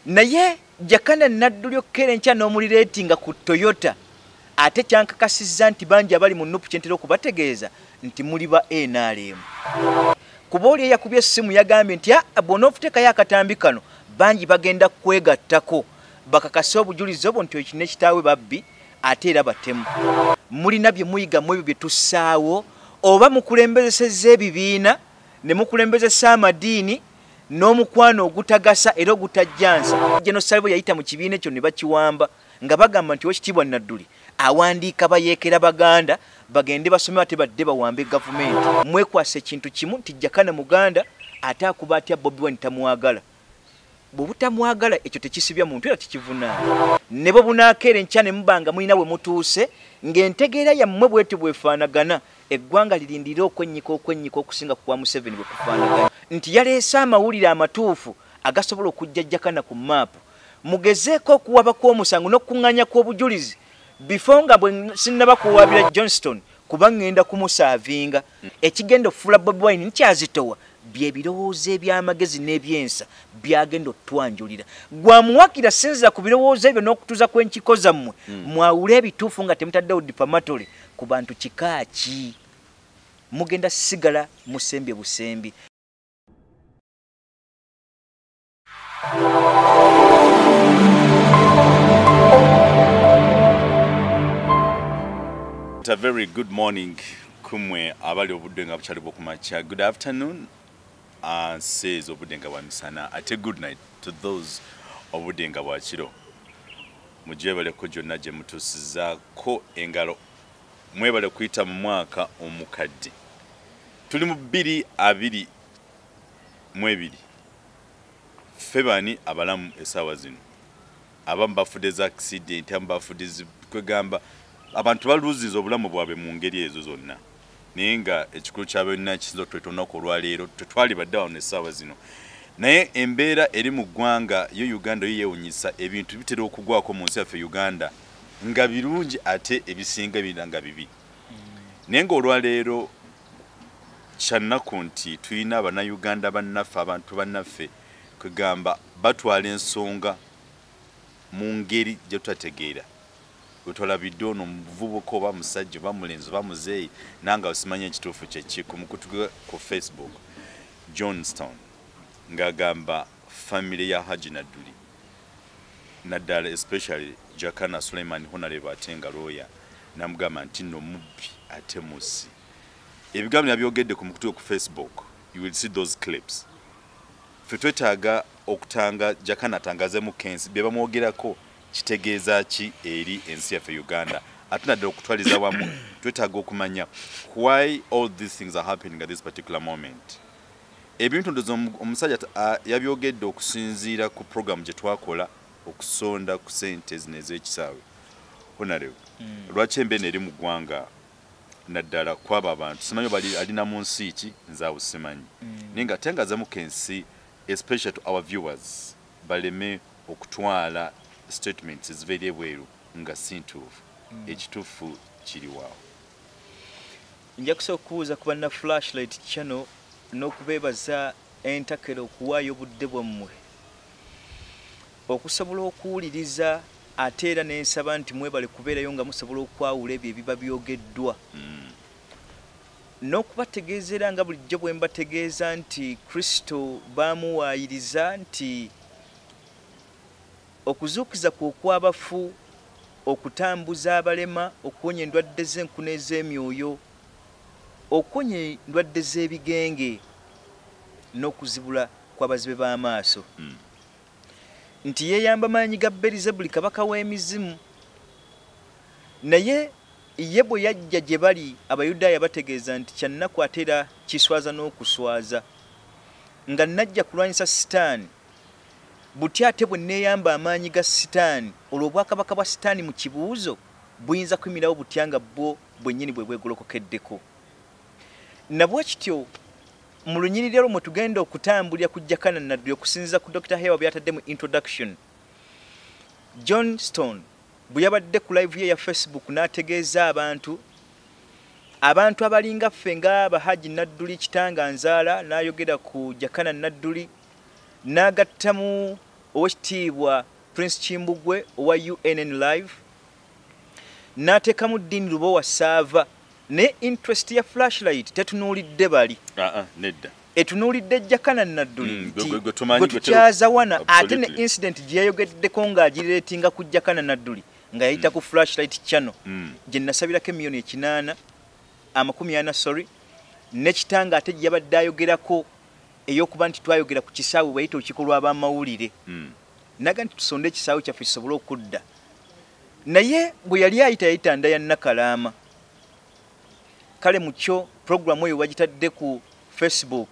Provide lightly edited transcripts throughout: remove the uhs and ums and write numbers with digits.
naye Jakana Naduli okere ncha n'omuliretinga ku Toyota ate kyankakasizza nti bangi abali mu NUP kyentera okubategeeza nti muli ba NRM. Kuba oli yakubye essimu yagambye nti bw'ona ofuteekayo akatambi kano bangi bagenda kwegattako bakakasa obujulizi obwo nti ekine kitaawe babbi ate era batemu. Mulina bye muyigamu ebyo bye tussaawo oba mukulembezesezza ebibiina ne mukulembezesa amadiini n'omukwano ogutagasa era ogutajjansa. Genocide bwe yayita mu kibiina ekyo ne bakiwamba nga bagamba nti Oweekitiibwa Naduli awandiika bayeekera Baganda bagende basome ate badde bawambe gavumenti. Mwekwasa ekintu kimu nti Jakana Muganda ate akuba atya Bobi Wine tamwagala. Bw'obutamwagala ekyo tekisibya muntu era tekivunaana. Ne bwe bunaakeera enkya ne mubanga mulina bwe mutuuse ng'entegeera yammwe bw'eti bwefaanagana eggwanga lirindira okwennyika okusinga ku kwa Museveni bwe kufaanagana. Nti yaleese amawulire amatuufu agasobola okujja Jakana ku maapu. Mugezeeko okuwaba kw'omusango n'okuŋŋaanya kw'obujulizi before nga bwe sinnaba kuwabira Johnston kuba ŋŋenda kumusaavinga. Ekigenda okufuula Bobi Wine nkyazitowa bye birowoozo eby'amagezi n'ebyensa byagenda otwanjulira. Gwamuwakira sinziza ku birowoozo ebyo n'okutuuza kw'enkiko zammwe mwawule ebituufu nga temutaddewo diplomatole ku bantu kika ki. Mugenda sigala musembye busembi. It's a very good morning kumwe abali obudde nga bukyali bw'okumakya. Good afternoon says obudde nga bwa misana ate good night to those obudde nga bwa kiro. Mujyebaleko gyonna gye mutuusizaako engalo mwebale kuyita mu mwaka omukadde. Tuli mu 2022 Febani abalamu essaawa zino abamu bafudde za accident abamu bafudde kwegamba abantu baluziza obulamu bwabwe mu ngeri ezo zonna naye nga ekikulu ky'abalina kizo twetonako olwaleero tetwali badde awo n'essaawa zino naye embeera eri mu ggwanga yo Uganda yo yeewunyisa ebintu bitera okugwako mu nsi yaffe Uganda nga birungi ate ebisinga bira nga bibi naye nga olwaleero kyannaku nti tulina Abannayuganda bannaffe abantu bannaffe kwegamba batwala ensonga mu ngeri gye tutategeera. Otolabidde ono muvubuka oba musajja oba mulenzi oba muzeeyi nanga osimanya ekituufu kyeki ku mukutu ku Facebook Johnston ng'agamba family ya Haji Naduli naddala especially Jakana Suleiman Honorable atenga lawyer namugamba nti no mubbi ate musi. Ebigambo nabyogedde ku mukutu ku Facebook, you will see those clips. Ffe twetaaga okutanga Jakana atangazemu kensi bye bamwogerako kitegeeza ki eri ensi yaffe Uganda ate naddala okutwaliza wamu twetaaga okumanya why all these things are happening at this particular moment. Ebintu ndozo omusajja yabyogedde okusinziira ku program gye twakola okusonda ku ssente zino ez'ekisaawe. Honorable lwaki embeera eri mu ggwanga naddala kwaba abantu simanyi bali alina mu nsi ki nzaawo simanyi naye nga tengazamu kensi especially to our viewers baleme okutwala statements ezibeera ebweru nga si ntuufu ekituufu kiri waawo. Nja kusooka okubuuza ku banna Flashlight channel n'okubeebaza entakera okuwaayo obudde bwammwe okusobola okuwuliriza ate era n'ensaba nti mwebale kubeerayo nga musobola okwawula ebyo ebiba byogeddwa n'okubategeezera nga bulijjo bwe mbategeeza nti Kristo baamuwaayiriza nti okuzuukiza kw'okwabafu okutambuza abalema okuwonya endwadde z'enkuna ez'emyoyo okuwonya endwadde z'ebigenge n'okuzibula kw'abazibe b'amaaso nti yeeyamba Manyi ga Beelzebuli kabaka w'emizimu naye ye bwe yajja gye bali Abayudaaya bategeeza nti kyannaku ate era kiswaza n'okuswaza nga najja kulwanyisa Sitaani buti ate bwe neeyamba amaanyi ga Sitaani olwo obwakabaka bwa Sitaani mu kibuuzo buyinza kuyimirawo butya nga bwo bwennyini bwe bwegolokokeddeko. Nabwe kityo mu lunyiriri olwo mwe tugenda okutambulira ku Jakana Naduli okusinziza ku Dr. Hewa byatadde mu introduction. Johnston bwe yabadde ku live ye ya Facebook n'ategeeza abantu abalinga ffe ng'aba Haji Naduli kitanga nzaala n'ayogera ku Jakana Naduli n'agattamu owekitiibwa Prince Kimbugwe owa UNN Live n'ateekamu Dini Lubowa Saava ne interest ya flashlight tetunuulidde bali nedda etunuulidde Jakana Naduli gwe tukyaza wana ate ne incident gye yayogeddeko ng'agireetinga ku Jakana Naduli nga yayita ku flashlight channel gye nasabirako $140,000 sorry nekitanga ate gye yabadde ayogerako ey'okuba nti twayogera ku kisaawe bayita olukiiko lw'abamawulire naga nti tusonde ekisaawe kyaffe kisobole okudda naye bwe yali ayita nda ya Nakalaama kale mu kyo programu eyo wagitadde ku Facebook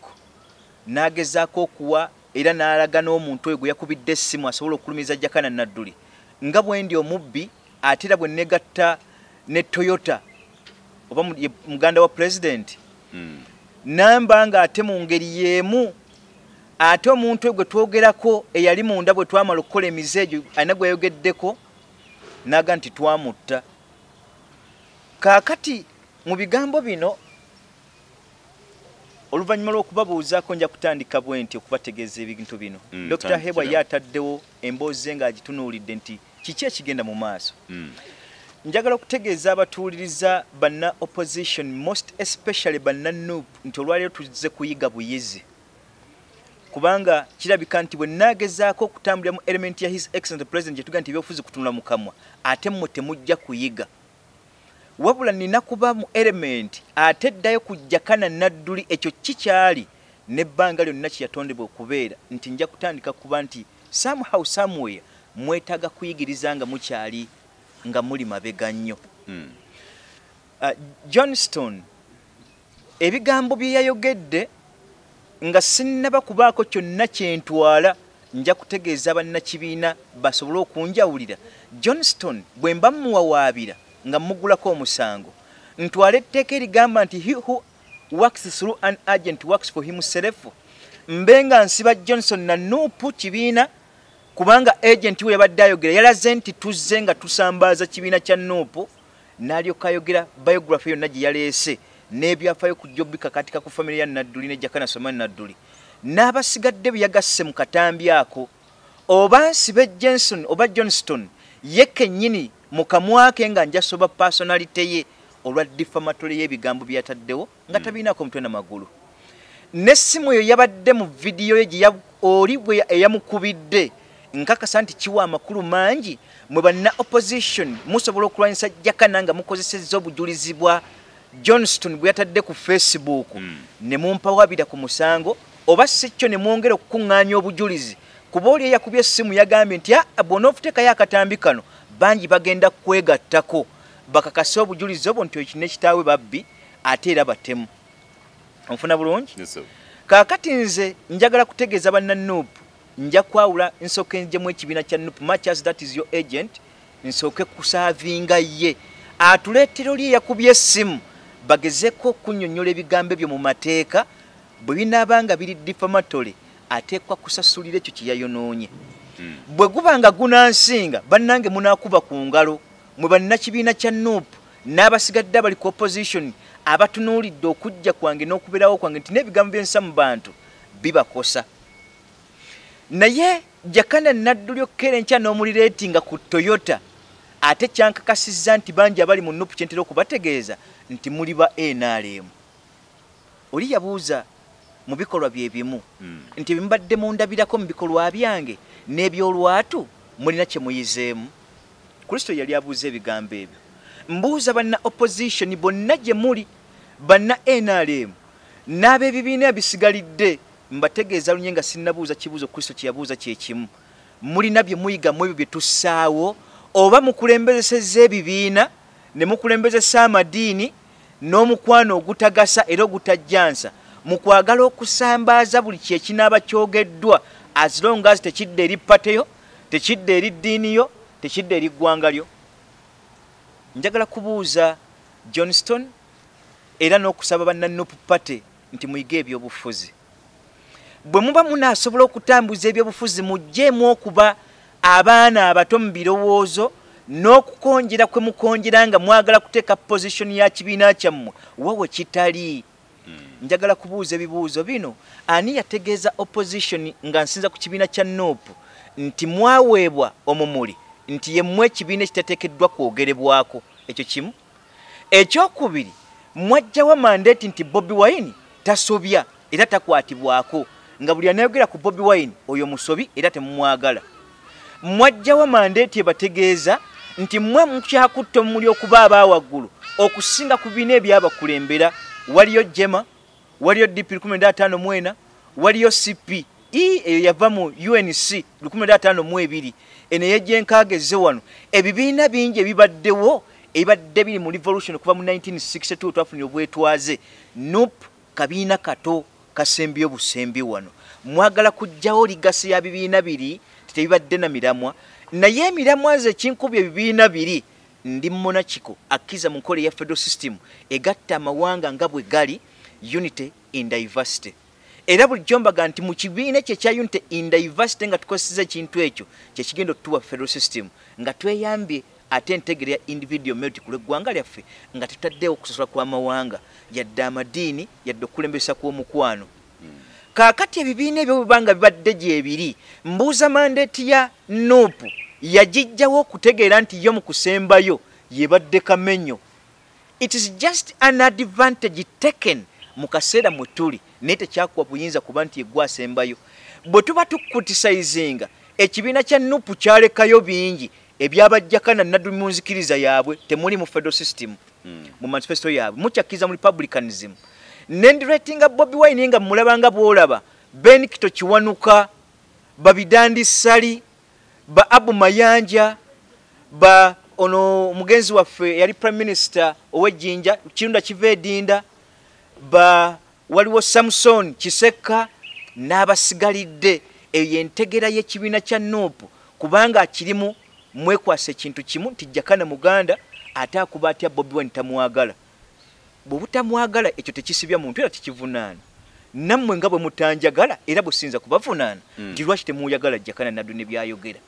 n'agezaako okuwa era n'alaga n'omuntu oyo gwe yakubidde essimu asobola okulumiza Jakana Naduli nga bwendi omubbi ate era bwe negatta ne Toyota oba muganda wa president namba nga ate mu ngeri yeemu ate omuntu oyo gwe twogerako eyali munda bwe twamala okukola emizeejo alina gwe yayogeddeko naga nti twamutta kaakati mu bigambo bino oluvannyuma lw'okubabuuzaako nja kutandika bwenti okubategeeza ebintu bino Dr. Hebwa yataddewo emboozi ng'agitunuulidde nti kiki ekigenda mu maaso njagala okutegeeza abatuuliriza banna opposition most especially banna NUP nti olwaleero tuzze kuyiga buyizi kubanga kirabika nti bwe naagezaako okutambulira mu element ya his excellent president gye tugaa nti ebyobufuzi kutunula mu kamwa ate mmwe temujja kuyiga wabula nina kuba mu element ate eddayo ku Jakana Naduli ekyo kikyali n'ebbanga lyonna kye yatondebwa okubeera nti nja kutandika kuba nti somehow somewhere mwetaaga kuyigiriza nga mukyali nga muli mabega nnyo Johnston ebigambo bye yayogedde nga sinnaba kubaako kyonna kyentwala nja kutegeeza bannakibiina basobole okunjawulira Johnston bwe mba muwawaabira nga mugulako omusango ntwala etteeka erigamba nti he who works through an agent works for himself mbenga nsiba Johnson na NUP kibiina kubanga agent we yabadde ayogera yalaze nti tuzze nga tusambaaza kibiina kya NUP n'alyoka ayogera biography yonna gye yaleese n'ebyafaayo ku jobbi kakatika ku family ya Naduli ne Jakana Naduli n'abasigadde bye yagasse mu katambi ako oba nsibe Jenson oba Johnston ye kennyini mu kamwa ke nga nja soba personality ye olwa defamatory y'ebigambo bye yataddewo nga tabiinako omutwe n'amagulu n'essimu eyo yabadde mu vidiyo ye gye oli bwe eyamukubidde nkakasa nti kiwa amakulu mangi mwe banna opposition musobola okulwanyisa Jakana nga mukozesezza obujulizi bwa Johnston bwe yatadde ku Facebook ne mumpawabira ku musango oba si kyo ne mwongera okukuŋŋaanya obujulizi kuba oli eyakubye essimu yagambye nti bw'ona ofuteekayo akatambi kano bangi bagenda kwegattako bakakasa obujulizi obwo nti ekino ekitaawe babbi ate era batemu onfuna bulungi kaakati nze njagala kutegeeza banna NUP nja kwawula nsooke njemu ekibiina kya NUP much as that is your agent nsooke kusaavinga ye atuleetera oli eyakubye essimu bagezeko okunnyonnyola ebigambo ebyo mu mateeka bwe binaabanga biri defamatory ateekwa kusasulira ekyo kye yayonoonye bwe guba nga gunansinga bannange munaakuba ku ngalo mwe bannakibiina kya NUP n'abasigadde abali ku opposition abatunuulidde okujja kwange n'okubeerawo kwange nti n'ebigambo byensa mu bantu bibakosa naye Jakana Naduli okkeera enkya n'omulireetinga ku Toyota ate kyankakasizza nti bangi abali mu NUP kyentera okubategeeza nti muli ba NRM oli yabuuza mu bikolwa bye bimu nti bimbadde mundabirako mu bikolwa byange n'ebyolwatu mulina kye muyizeemu Kristo yali abuuza ebigambo ebyo mbuuza banna opposition bonna gye muli banna NRM n'ab'ebibiina ebisigalidde mbategeeza lunye nga sinnabuuza kibuuzo Kristo kye yabuuza kye kimu mulina bye muyiga mu ebyo bye tussaawo oba mukulembezesezza ebibiina ne mukulembezesa amadiini n'omukwano ogutagasa era ogutajjansa mu kwagala okusambaaza buli kyekinaaba kyogeddwa as long as tekidde eri pateyo tekidde eri ddiiniyo tekidde eri ggwanga lyo njagala kubuuza Johnston era n'okusaba banna NUP Party nti muyige ebyobufuzi bwe muba munaasobola okutambuza ebyobufuzi mugjeemu okuba abaana abato mu birowoozo n'okukonjera kwe mukonjera nga mwagala kuteeka position ya kibiina kyammwe wawe kitali njagala kubuuza ebibuuzo bino ani yategeeza opposition nga nsinza ku kibiina kya NUP nti mwaweebwa omumuli nti yemmwe ekibiina ekitateekeddwa kwogerebwako ekyo kimu. Ekyokubiri mwajjawo mandate nti Bobi Wine tasobya era takwatibwako nga buli anayogera ku Bobi Wine oyo musobi era temumwagala. Mwajjawo mandate ebategeeza nti mmwe mukyakutta omuli okuba abaawaggulu okusinga ku bibiina ebyabakulembera. Waliyo Jema, waliyo DP 15 waliyo CP eyo yava mu UNC 15 eno yejjenkageze wano. Ebibiina bingi ebibaddewo ebadde biri mu revolution kuva mu 1962 twafunye obwetwaze. NUP kabiina kato kasembyo busembi wano. Mwagala kujjawo ligasi ya bibiina biri tebibadde na miramwa naye emiramwa ze kinkubye bibiina biri ndi monachiko akiza mu nkole ya federal system egatta amawanga nga bwe gali unity in diversity. Era bulijombaga nti mu kibiina kye kya unity in diversity nga tukosiza kintu ekyo kye kigendo tuwa federal system nga tweyambye ate entegere ya individual merit kule gwanga lyaffe nga tutaddewo okusosola kwa mawanga yadde amadiini yadde okulembesa kw'omukwano. Kakati ebibiina ebyo bibanga bibadde gyebiri mbuuza mandate ya NUP yajijjawo okutegeera nti yo mu kusembayo yebadde kamenyo. It is just an advantage taken mu kaseera mwe tuli naye tekyakuwa buyinza kuba nti yeggwa asembayo. Bwe tuba tukutisayizinga ekibiina kya NUP kyalekayo bingi ebyabajjakana Naduli mu nzikiriza yaabwe temuli mu federal system mu manifesto yaabwe mukyakkiriza mu republicanism. Nendiretinga Bobi Wine nga mulabanga bwolaba Ben Kito Kiwanuka babidandi sali ba Abu Mayanja ba ono mugenzi waffe yali prime minister owejjinja Kirunda Kivedinda ba waliwo Samson Kiseka n'abasigalidde eyo entegera y'ekibiina kya NUP kubanga akirimu mwekwase kintu kimu nti Jakana Muganda ate akuba atya Bobi Wine tamwagala. Bwobutamwagala ekyo tekisibya muntu era tekivunaana. Nammwe nga bwe mutanjagala era businza kubavunaana nti lwaki temuyagala Jakana Naduli ne byayogera.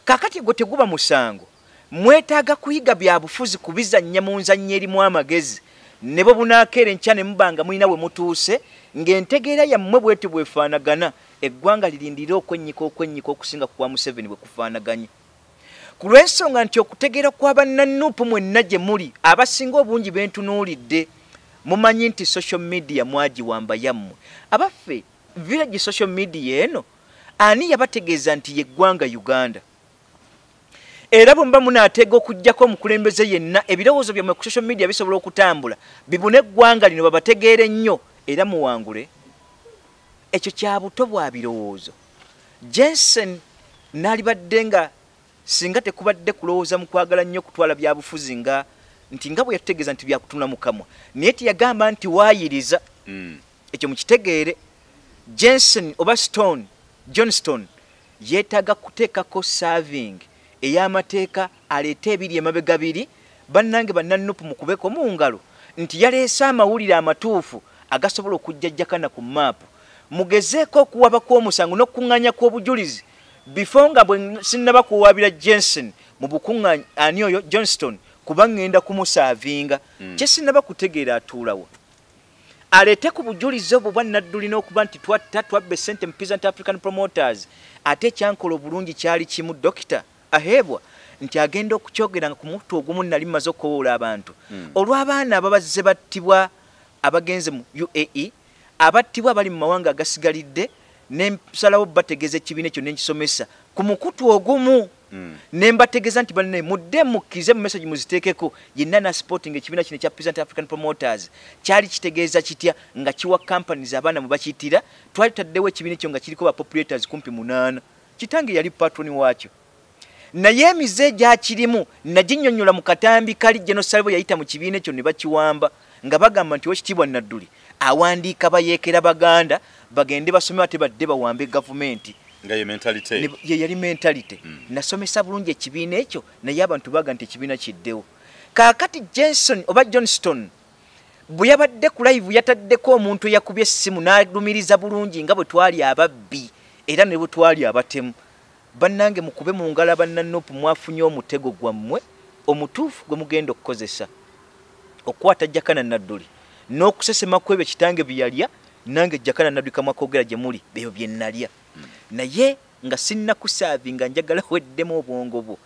Kakati gwe teguba musango mwetaaga kuyiga byabufuzi kubizannya mu nzannya erimu amagezi ne bo bunaakeera enkya ne mubanga mulina we mutuuse ng'entegeera yammwe bwete bwefaanagana eggwanga lirindira okwennyika okusinga ku kwa Museveni bwe kufaanaganye. Ku lw'ensonga nti okutegeera kw'abanna NUP mwenna gye muli abasinga obungi bentunuulidde mumanyi nti social media mwagiwamba yammwe. Abaffe village social media eno ani yabategeeza nti yeggwanga Uganda? Era bwe mba munaateega okuggyako omukulembeze yenna ebirowoozo byammwe ku social media bisobola okutambula bibune eggwanga lino babategeere nnyo era muwangule. Ekyo kya buto bwa birowoozo. Jensen n'alibadde nga singa tekubadde kulowooza mu kwagala nnyo kutwala byabufuzi nga nti nga bwe yatutegeeza nti byakutuna mu kamwa naye teyagamba nti waayiriza. Ekyo mukitegeere. Jensen oba Johnston yeetaaga kuteekako serving ey'amateeka aleete ebiri emabega biri bannange banna NUP mukubeko mu ngalo nti yaleese amawulire amatuufu agasobola okujja Jakana ku maapu. Mugezeeko okuwaba kw'omusango n'okukuŋŋaanya kw'obujulizi before nga bwe sinnaba kuwaabira Jensen mu bukuŋŋaanya ani oyo Johnston kuba ŋŋenda kumusaavinga kye sinnaba kutegeera atuulawo. Aleete ku bujulizi obwo bwa Naduli n'okuba nti twabba essente mu Peasant African Promoters ate ekyankola obulungi kyali kimu Dokita Aheebwa nti agenda okukyogera ku mutu ogumu nali mmaze okukowoola abantu olw'abaana ababazze battibwa abagenze mu UAE abattibwa bali mu mawanga agasigalidde n'ensalawo bategeeza ekibiina ekyo n'enkisomesa ku mukutu ogumu ne mbategeeza nti banne mudde mukkirize mu message muziteekeko yenna na supporting ekibiina kino ekya Peasant African Promoters kyali kitegeeza kitya nga kiwa companies abaana mwe bakiyitira twali taddewo ekibiina ekyo nga kiriko ba populators kumpi 8 kitange yali patroni waakyo naye emize gyakirimu naginnyonnyola mu katambi kali genocide bwe yayita mu kibiina ekyo ne bakiwamba nga bagamba nti Oweekitiibwa Naduli awandiika bayeekera Baganda bagende basome ate badde bawambe gavumenti nga ye mentality ye yali mentality nasomesa bulungi ekibiina ekyo naye abantu baga nti ekibiina kiddewo. Kaakati Jensen oba Johnston bwe yabadde ku live yataddeko omuntu yakubye essimu n'alumiriza bulungi nga bwe twali ababbi era ne bwe twali abatemu. Bannange mukube mu ngala banna NUP mwafunye omutego gwammwe omutuufu gwe mugenda okukozesa okwata Jakana Naduli n'okusesema kwebyo kitange byalya nange Jakana Naduli kamwa koogera gye muli ebyo bye nnalya naye nga sinna kusavinga njagala weddemu obwongo bwo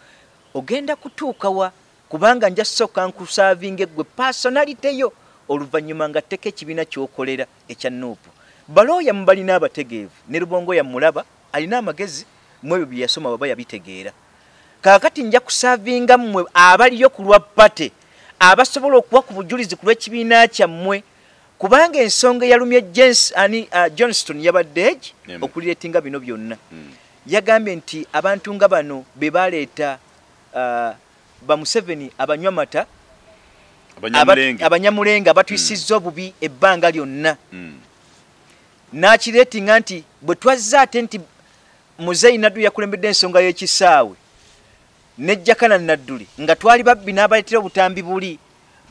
ogenda kutuuka wa kubanga nja soka nkusavinga gwe personality yo oluvannyuma nga teke ekibiina ky'okolera ekya NUP balooya mubalina abategeevu ne Rubongo ya mulaba alina amagezi mwebyo bye yasoma baba yabitegeera kaakati nja kusavinga mmwe abaliyo ku lwa pate abasobola okuwa ku bujulizi ku lw'ekibiina kyammwe kubanga ensonga eyalumye Johnston yabadde okulireetinga bino byonna yagambye nti abantu nga bano be baleeta ba Museveni abanywa mata abanyamulenga batwisizza obubi ebbanga lyonna n'akireetinga nti bwe twazza ate nti Muzeyi Naddu yakulembedde ensonga y'ekisaawe ne Jakana Naduli nga twali babbi n'abaleetera obutambi buli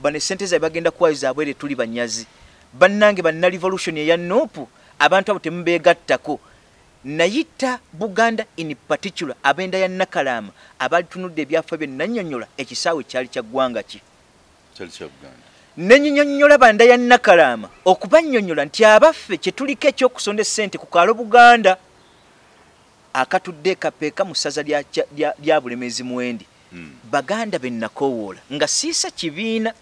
bane ssente zaabwe bagenda kuwayo abwere tuli banyazi bannange banna revolution eya NUP abantu abo temubeegattako nayita Buganda in particular abenda ya Nakalama abalitunudde ebyafa bye nannyonnyola ekisaawe kyali kya ggwanga ki nennyonnyola banda ya Nakalama okubannyonnyola nti abaffe kye tuliko ekyokusonda essente ku kaalo Buganda akatudde kapeeka mu ssaza lya Bulemeezi Mwendi Baganda be nakowoola nga siisa kibiina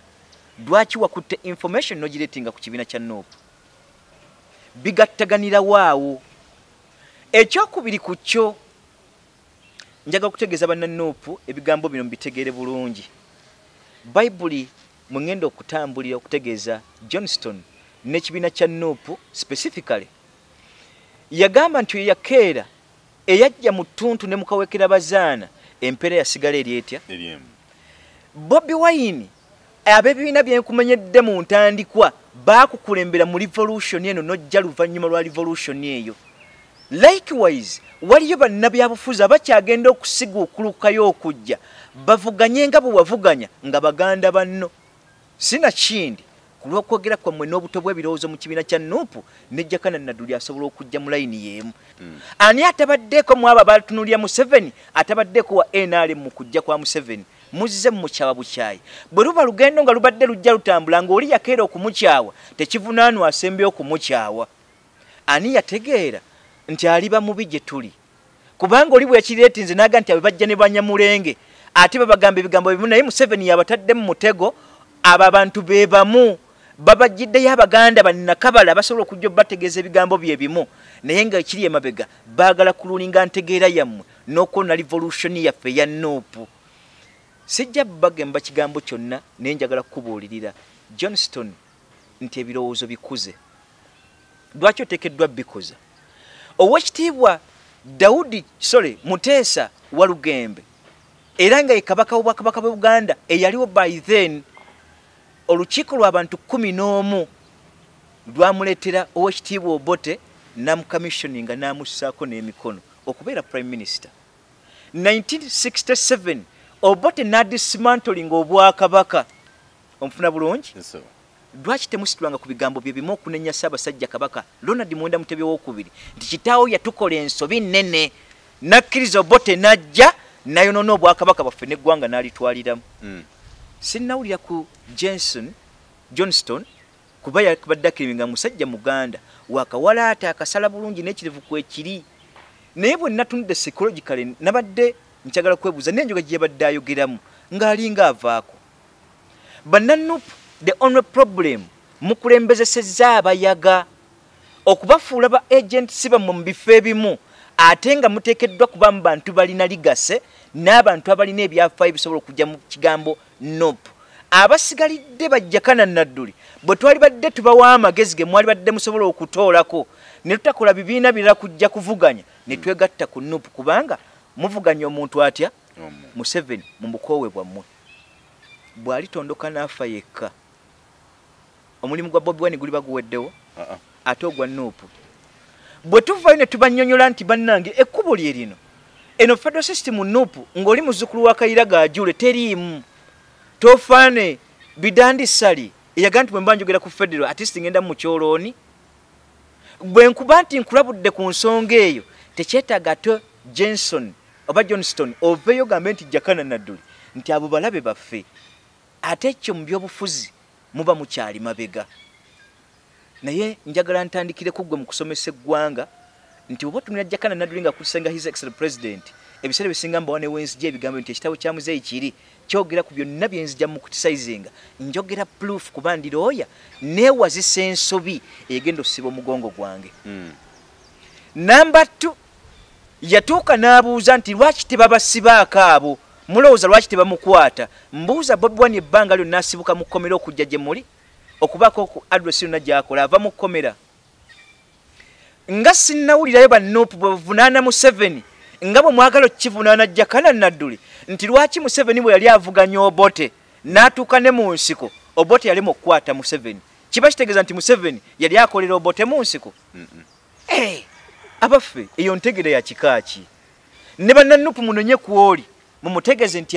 lwaki wakutte information nogireetinga ku kibiina kya NUP bigattaganira waawo ekyokubiri ku kyo njaga kutegeeza banna NUP ebigambo bino mbitegeere bulungi Bayibuli mwengenda okutambulira okutegeeza Johnston n'ekibiina kya NUP specifically yagamba nti yakeera eyajja mu ttuntu ne mukawekera bazaana empeera yasigala eryetya Bobi Wine abebibiina byenkumenyedde mu ntandikwa baakukulembera mu revolution eno nojja luvannyuma lwa revolution eyo likewise waliyo bannabyabufuzi abakyagenda okusigukulukayo okujja bavuganye nga bwe wavuganya nga baganda banno sina kindi ku lw'okwogera kwammwe n'obuto bw'ebirowoozo mu kibiina kya NUP ne Jakana Naduli asobola okujja mu layini y'emu ani atabaddeeko mu abo abaatunulira Museveni atabaddeeko wa NRM mu kujja kwa Museveni muzze mu mukyawa bukyayi bwe luba lugendo nga lubadde lujja lutambula ng'oli yakeera okumukyawa tekivunaanwa asembye okumukyawa ani yategeera nti aliba mubi gye tuli kubanga oli bwe yakireetinze n'aga nti abe bajja ne banyamulenge ate babagamba ebigambo bimu naye Museveni yabatadde mu mutego abo abantu be bamu babajjiddeyo abaganda bannakabala basobola okujja bategeeza ebigambo bye bimu naye nga ekiri emabega baagala kululinga ntegeera yammwe n'okwona revolution yaffe eya NUP sijja bagemba kigambo kyonna naye njagala kukubuulirira Johnston nti ebirowoozo bikuze lwaki oteekeddwa bikuza Oweekitiibwa Daudi Muteesa Walugembe era nga ye kabaka w'Obwakabaka bw'e Buganda eyaliwo by then olukiiko lw'abantu 11 lwamuleetera Oweekitiibwa Obote namucommissioninga n'amussaako n'emikono okubeera prime minister 1967 Obote n'adismantling obwakabaka omufuna bulungi lwaki temusitulanga ku bigambo bye bimu okunenya Ssaabasajja Kabaka Ronald Mwenda Mutebi owookubiri nti kitaawo yatukola ensobi nnene nakkiriza Obote n'ajja nayonoona obwakabaka bwaffe n'eggwanga n'alitwaliramu sinnawulira ku Johnston kuba yakibadde akiriminga musajja Muganda wakawalaata akasala bulungi n'ekirivu kwekiri naye bwe natunudde psychologically nabadde nkyagala kwebuuza n'enjoga gye yabadde ayogeramu ng'alinga avaako banna NUP the only problem mukulembezesezza abayaga okubafuula ba agents bammwe mu bifo ebimu ate nga muteekeddwa kuba mu bantu balina ligase n'abantu abalina ebyafaayo bisobola okujja mu kigambo NUP abasigalidde ba Jakana Naduli bwe twali badde tubawa amagezi ge mwali badde musobola okutoolako ne tutakola bibiina birala kujja kuvuganya ne twegatta ku NUP kubanga muvuganya omuntu atya Museveni mu bukoowe bwammwe bw'alitondoka n'afa yekka omulimu gwa Bobi Wine guli baguweddewo ate ogwa NUP bwe tuvaayo ne tubannyonnyola nti bannange ekkubo lye lino eno federal system NUP ng'oli muzzukulu wa Kayira Gaajule teriimu tofaane bidandi sali eyaga nti bwe mba njogera ku federal artist ngenda mu kyolooni bwe nkuba nti nkulabudde ku nsonga eyo tekyetaaga ate Johnston oveeyo gambe nti Jakana Naduli nti abo balabe baffe ate ekyo mu byobufuzi muba mukyali mabega naye njagala ntandikire kuggwe mu kusomesa eggwanga nti obo tumira Jakana Naduli nga kusenga his excellent president ebisere bisinga mba wane Wednesday ebigambo nti ekitabo kya muzeeyi kiri kyogera ku byonna byenzija mu criticizinga njogera proof kubandiroya neewazisa ensobi egenda osiba omugongo gwange. Number 2 yatuuka n'abuuza nti lwaki tebabasibaako abo mulowooza lwaki tebamukwata mbuuza Bobi Wine ebbanga lyonna asibuka mu kkomera okujja gye muli okubaako ku address yonna gy'akola ava mu kkomera nga sinnawulirayo ba NUP bwevunaana Museveni nga bwe mwagala okukivunaana Jakana Naduli nti lwaki Museveni bwe yali avuganya Obote n'atuuka ne mu nsiko Obote yalema okukwata Museveni kiba kitegeeza nti Museveni yali akolera Obote mu nsiko. Abaffe eyo ntegere ya kikaaki ne banna NUP munonye kwoli mumutegeze nti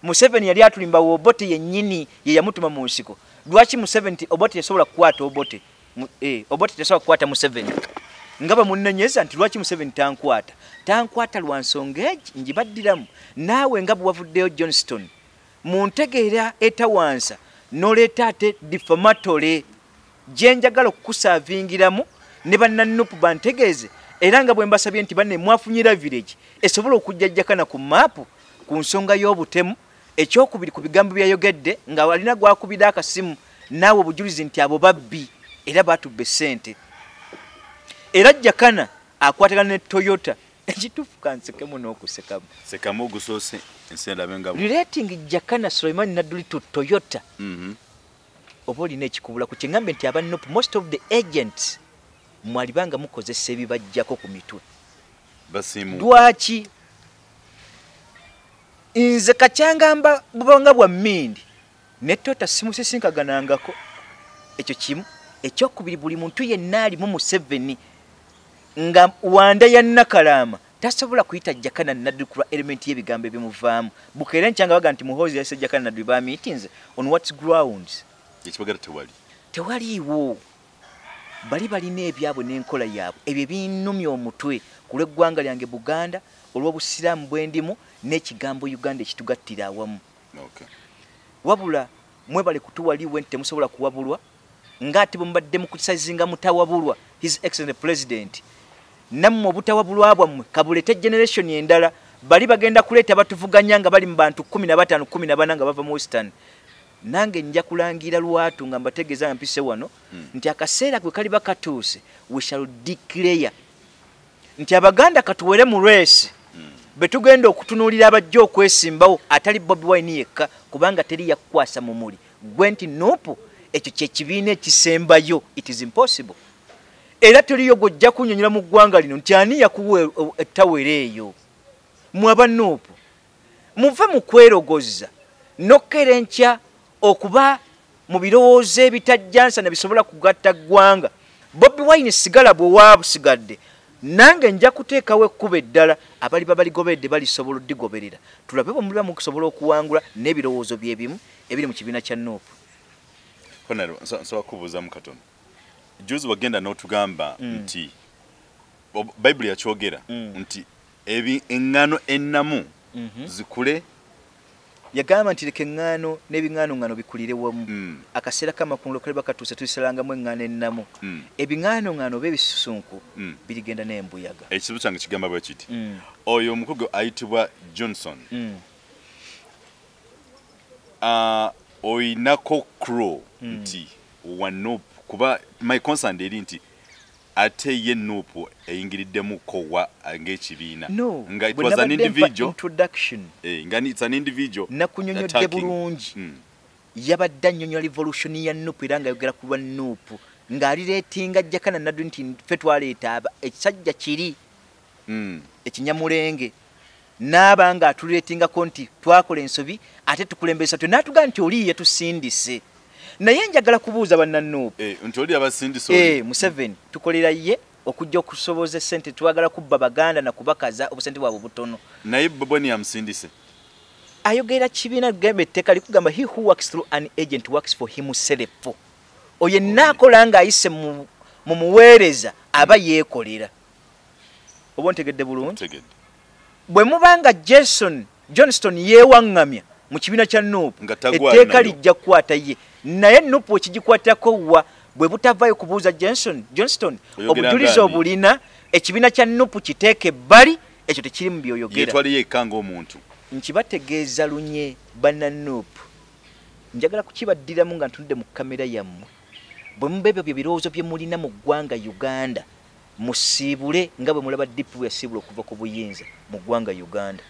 Museveni yali atulimba Obote yennyini ye yamutuma mu nsiko lwaki Museveni Obote yasobola kukwata Obote Obote tasobola kukwata Museveni ngaba munnenyeza nti lwaki Museveni tankwata lwa nsonga egi njibaddiramu naawe nga bwe wavuddeyo Johnston muntegeera etawansa n'oleeta ate defamatory gye njagala okukusaavingiramu ne banna NUP bantegeeze era nga bwe mbasabye nti banne mwafunyira village esobola okujja Jakana ku maapu ku nsonga y'obutemu ekyokubiri ku bigambo byayogedde nga walina gwakubira akasimu naawe obujulizi nti abo babbi era batubbe ssente era Jakana akwatagana ne Toyota ekituufu kansekemu n'okusekamu sekamu ogusoose ensenda benga relating Jakana Sulaiman Naduli to Toyota oba olina ekikubula ku kyengambe nti aba NUP most of the agents mwalibanga mukozesa ebibajjako ku mitwe basimu lwaki nze kakyangamba bubanga bwa mmindi ne Toyota simusisinkaganaangako ekyo kimu ekyokubiri buli muntu yenna alimu Museveni nga wanda ya Nakalama tasobola kuyita Jakana Naduli ku element y'ebigambo ebimuvaamu bukeera nkyanga baga nti muhoozi yase Jakana Naduli ba meetings on what grounds ekibagala tewaliiwo bali balina ebyabwe n'enkola yaabwe ebyo binnumya omutwe ku lw'eggwanga lyange Buganda olw'obusiraamu bwendimu n'ekigambo Uganda ekitugattira awamu. Wabula mwebale kutuwaliwe nti temusobola kuwabulwa ng'ate bwe mubadde mu kukisazinga mutawabulwa his excellent president nammwe obutawabulwa bwammwe kabulete generation endala bali bagenda kuleeta batuvuganya nga bali mu bantu 15 14 nga bava mu Western nange nja kulangira lwatu nga mbategeeza mpise wano nti akaseera gwe kali bakatuuse we shall declare nti Abaganda katuwere mu race betugenda okutunuulira abajja okwesimbawo atali Bobi Wine yekka kubanga teri yakukwasa mu muli gwe nti NUP ekyo kyekibiina ekisembayo it is impossible era teriyo gojja kunyonyola mu ggwanga lino nti ani yakuwa ettawera eyo mwaba NUP muve mu kwerogoza nokkera enkya okuba mu birowoozo ebitajjansa ne bisobola kugatta ggwanga Bobi Wine sigala bwe waabusigadde nange nja kuteekawo ekkuba eddala abali babaligobedde balisobola oddigoberera tulabe bwe muliba mukusobola okuwangula n'ebirowoozo byebimu ebiri mu kibiina kya NUP. Honorable nsobola kubuuza mu katono juzi wagenda n'otugamba nti Bible yakyogera nti eŋŋaano ennamu zikule yagamba nti leka eŋŋaano n'ebiŋŋaano bikulire wamu akaseera k'amakungulo kali bakatuuse tulisalangamu eŋŋaano ennamu ebiŋŋaano oba ebisusunku birigenda n'embuyaga. Ekizibu kyange kigamba bwe kiti oyo omukugu ayitibwa Johnson oyinako crow nti wa NUP kuba my concern eri nti ate ye NUP eyingiriddemu kowa ng'ekibiina nga it was an individual introduction nga it's an individual nakunyonyodde bulungi yabadde annyonnyola revolution ya NUP era nga yogera ku lwa NUP ng'alireetinga Jakana Naduli nti ffe twaleeta ekisajja kiri ekinyamulenge n'aba nga atuleetingako nti twakola ensobi ate tukulembesa twe n'atugaa nti oli yetusindise naye njagala kubuuza banna NUP nti oli abasindise Museveni tukolera ye okujja okusoboza ssente twagala kubba Baganda na kubakaza obusente bwabwe butono naye Boboni yamusindise ayogera kibiina gembe etteka likugamba he who works through an agent works for himself oye naakola nga ayise mu muweereza aba yeekolera oba ntegedde bulungi bwe mubanga Johnston yeewaŋŋamya mu kibiina kya NUP etteeka lijja kukwata ye naye NUP ekigikwatako wa bwe butavaayo kubuuza Johnston obujulizi obulina ekibiina kya NUP kiteeke ebbali ekyo tekiri mu byoyogera yetwaliyo ekanga omuntu nkibategeeza lunye banna NUP njagala kukibaddiramu nga ntunudde mu kamera yammwe bwe muba ebyo birowoozo bye mulina mu ggwanga Uganda musiibule nga bwe mulaba DP yasiibula okuva ku buyinza mu ggwanga Uganda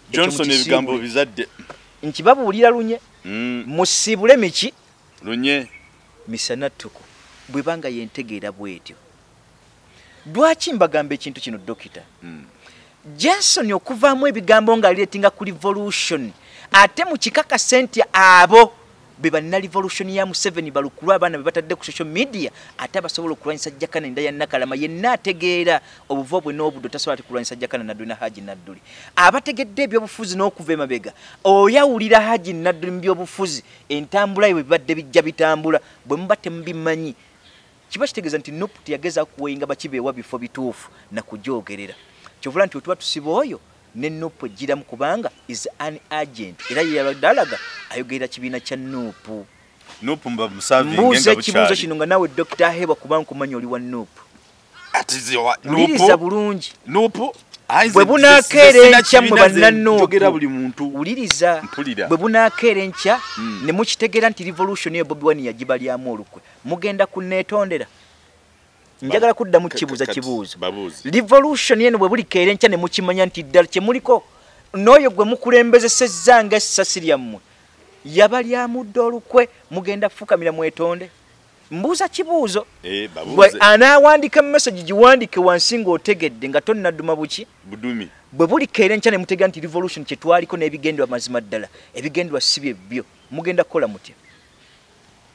Johnson ebigambo bizadde nkibabuulira lunye musiibule miki lunye misanattuku bwe banga yentegeera bwetyo lwaki mbagamba ekintu kino dokita Johnson okuvaamu ebigambo nga aliretinga ku revolution ate mu kikakasa nti abo be banna revolution ya Museveni balukulwa abaana be batadde ku social media ate abasobola okulwanyisa Jakana Ndaya Nakalama yenna ategeera obuvo bwe n'obuddo tasobola kulwanyisa Jakana Naduli na Haji Naduli abategedde ebyobufuzi n'okuva emabega oyawulira Haji Naduli mu byobufuzi entambula ye bibadde bijja bitambula bwe muba temubimanyi kiba kitegeeza nti NUP teyageza kuweyinga bakibeewa bifo bituufu na kujoogerera kyovula nti otuba tusiba oyo ne NUP ejjiramu kubanga is an agent era yeyabadalaga ayogerera kibiina kya NUP mba musavinge nga mbuuza ekibuuzo kino nga naawe Dr. Heba kubanga nkumanya oli wa NUP uliriza bulungi bwe bunaakeera enkya mu banna NUP uliriza bwe bunaakeera enkya ne mukitegeera nti revolution eyo Bobi Wine yagibalyamu olukwe mugenda kunneetondera njagala kuddamu kibuuzo revolution yeno bwe bulikeera enkya ne mukimanya nti ddala kye muliko n'oyo gwe mukulembezesezza nga essasi lyammwe yabalyamudde olukwe mugenda kufukamira mwetonde mbuuza kibuuzo bwe anaawandika message giwandike wansi ng'otegedde nga tonnadduma buki budumi bwe bulikeera enkya ne mutegeera nti revolution kye twaliko n'ebigendwa mazima ddala ebigendwa si bye byo mugenda kukola mutya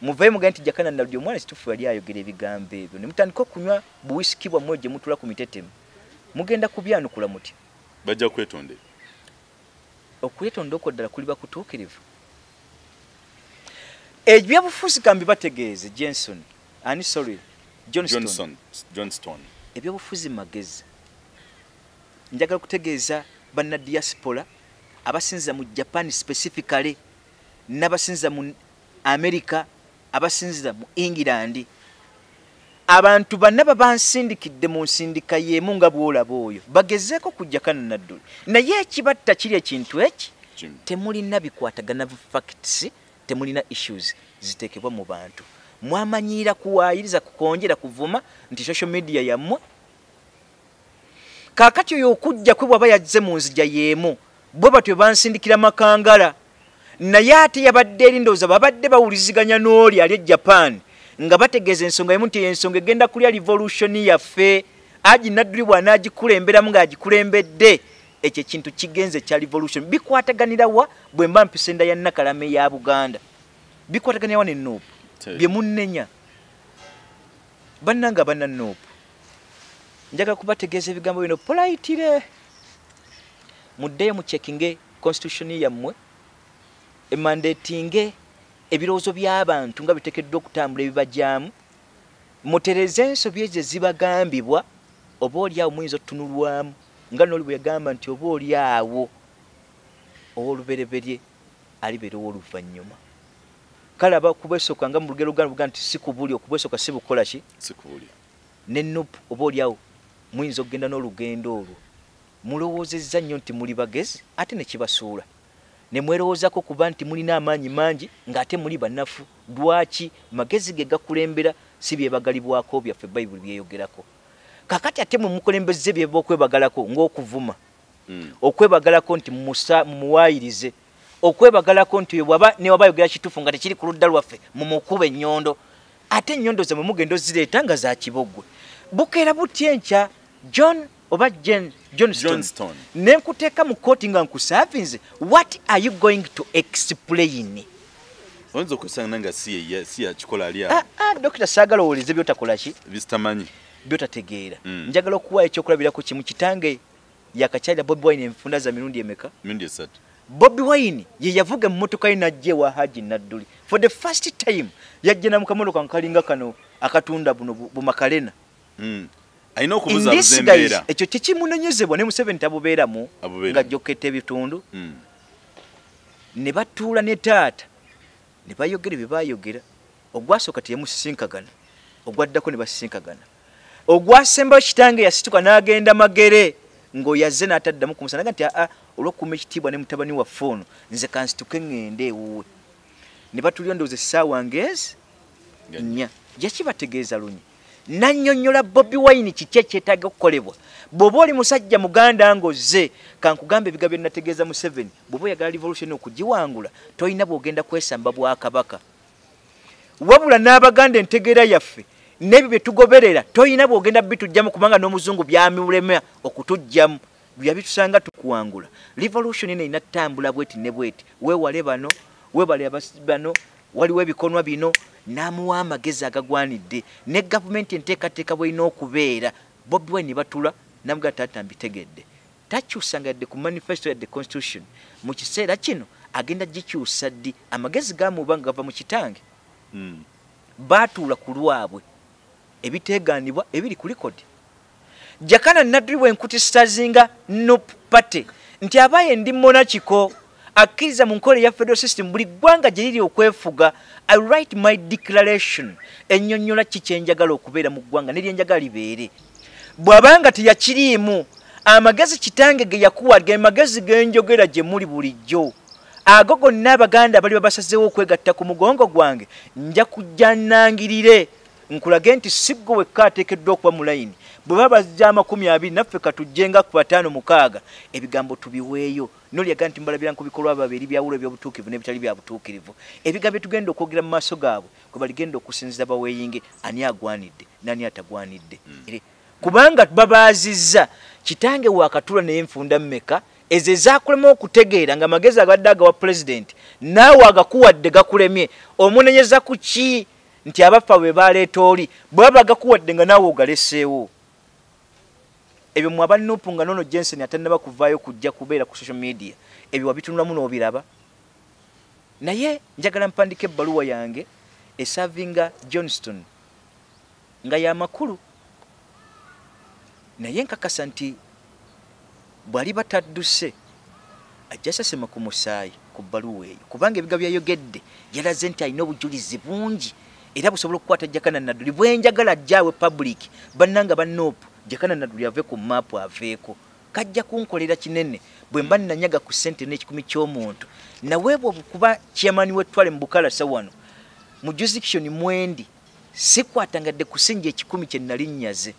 muvaye mugenda nti Jakana Naduli omwana situfu yali ayogera ebigambo ebyo ne mutandika okunywa buwisiki bwammwe gye mutula ku mitetemu mugenda kubyanukula mutya bajja kwetondera okwetonda okwo ddala kuliba kutuukirivu ebyobufuzi kambi bategeeze Johnston ebyobufuzi magezi njagala kutegeeza banna diaspora abasinza mu Japan specifically n'abasinza mu America abasinza mu England abantu banna babansindikidde mu nsindika y'emu nga bwolaba oyo bagezeeko ku Jakana Naduli naye ekibatta kiri ekintu eki temulina bikwatagana facts temulina issues ziteekebwa mu bantu mwamanyiira kuwaayiriza kukonjera kuvuma nti social media yammwe kaakati oyo okujja kwe bw'aba yazze mu nzija y'emu bwe batyo bansindikira makangala naye ate yabadde erindooza babadde bawuliziganya n'oli ali e Japan nga bategeeza ensonga emu nti ensonga egenda kulya revolution yaffe Haji Naduli bw'anaagikulemberamu ng'agikulembedde ekyo ekintu kigenze kya revolution bikwataganira wa bwe mba mpisa enda ya Nakalama ya Buganda bikwataganira wa ne NUP bye munnenya bannanga banna NUP njagala kubategeeza ebigambo bino politire muddeyo mu checkinge constitution yammwe emandatinge ebirowoozo by'abantu nga biteekeddwa okutambula ebibajyamu mutereze ensobi ezo zibagambibwa oba oliawo muyinza otunulwamu nga n'oli bwe yagamba nti oba oliawo ow'olubereberye alibeera ow'oluvannyuma kale aba kubwesoka nga mu lugero luga nti si kubuli okubwesoka si bukola ki ne NUP oba oliawo muyinza okugenda n'olugendo olwo mulowoozezza nnyo nti muli bagezi ate ne kibasuula ne mwerowoozako kuba nti mulina amaanyi mangi ng'ate muli bannafu lwaki magezi ge gakulembera si byebagalibwako byaffe Bayibuli byeyogerako kakati ate mumukulembeze byeba okwebagalako ng'okuvuma okwebagalako nti mumuwaayirize okwebagalako nti ne waba yogera kituufu nga tekiri ku ludda lwaffe mumukuba ennyondo ate ennyondo ze mugenda ozireeta nga za kiboggwe bukeera butya enkya Johnston nenkuteeka mu kooti nga nkusavinze what are you going to explain oyinza okwesanga nga si yakikola ali dokita saagala owulirize byotakola ki bisitamanyi byotategeera njagala okuwaayo ekyokulabirako kimu kitange yakakyalira Bobi Wine enfunda za mirundi emeka mirundi 3 Bobi Wine ye yavuga emmotoka ye n'ajja ewa Haji Naduli for the first time yajja na mukamotoka nkalinga kano akatunda buno bumakalena ayina okubuza buzembeera ekyo kikimunonyezebwa ne Museveni tabubeeramu nga jjoketta ebitundu ne batuula ne taata ne bayogera bye baayogera ogwasooka teyamusisinkagana ogwaddako ne basisinkagana ogwasemba kitange yasituka n'agenda magere ngo yazze n'ataddamu ku musana nti olw'okuuma ekitiibwa ne mutabani wa foono nze kansituke ngende ewuwe ne batulya ndowooza essaawa ngezi nnya yakibategeeza lunyi nannyonnyola Bobi Wine kiki ekyetaaga okukolebwa bw'oba oli musajja muganda ng'ozze kankugambe ebiga bye nategeeza mu 7 bw'oba oyagala revolution okugiwangula tolina bw'ogenda kwesamba bwakabaka wabula n'abaganda entegeera yaffe n'ebyo bye tugoberera tolina bw'ogenda bitujjamu kubanga n'omuzungu byamulema okutujjamu byabitusanga tukuwangula revolution eno inatambula bweti ne bweti weewale bano weebale bano waliwo ebikonwa bino n'amuwa amagezi agagwanidde ne gavumenti enteekateeka bw'erina okubeera Bobi Wine batula namuga taata mbitegedde takyusanga yadde ku manifesto yadde constitution mu kiseera kino agenda gikyusa ddi amagezi gamuba nga gava mu kitange baatuula ku lwabwe ebiteegaanibwa ebiri ku likodi Jakana Naduli bwenkutistazinga NUP party nti abaye ndi monakiko akkiriza mu nkola ya federal system buli ggwanga gye liri okwefuga I write my declaration ennyonnyola kiki enjagala okubeera mu ggwanga neryenjagala libeere bw'abanga teyakiriimu amagezi kitange ge yakuwa ge magezi genjogera gye muli bulijjo ago gonna abaganda bali babasazeewo okwegatta ku mugongo gwange nja kujja nnangirire nkulage nti siggo wekka ateekeddwa okuba mu layini bwe baba bazza 20 naffe katujjenga ku 5-6 ebigambo tubiweeyo nolyaga nti mbalabira ku bikolwa babiri byawulo ebyobutuukirivu n'ebitali bya butuukirivu ebigambo tugenda okwogera mu maaso gaabwe kwe baligenda okusinziza baweeyinge ani agwanidde nani atagwanidde kubanga babaazizza kitange waakatula naye nfunda mmeka ezo ezaakulema okutegeera nga amagezi agadde agawa pulezidenti naawe agakuwadde gakulemye omunenyeza ku ki nti abafa bwe baleeta oli bwe baba gakuwadde nga naawe ogaleseewo ebyo mwaba NUP nga nono Jensen atannaba kuvaayo kujja kubeera ku social media ebyo wabitunulamu n'obiraba naye njagala mpandika ebbaluwa yange esavinga Johnston nga y'amakulu naye nkakasa nti bwali batadduse ajja sasema ku musaayi ku bbaluwa eyo kubanga ebiga byayogedde yalaze nti alina obujulizi bungi era busobola okukwata Jakana Naduli bwenjagala ajjaawe public bannanga ba NUP Jakana Naduli ave ku mapu aveeko kajja kunkolera kinene bwe mba nanyaga ku sente n'ekikumi ky'omuntu naweebwa okuba chairman w'ettwale mu Bukalasa wano mu jurisdiction mwendi sikwatangadde kusinja 10 kye nali nnyaze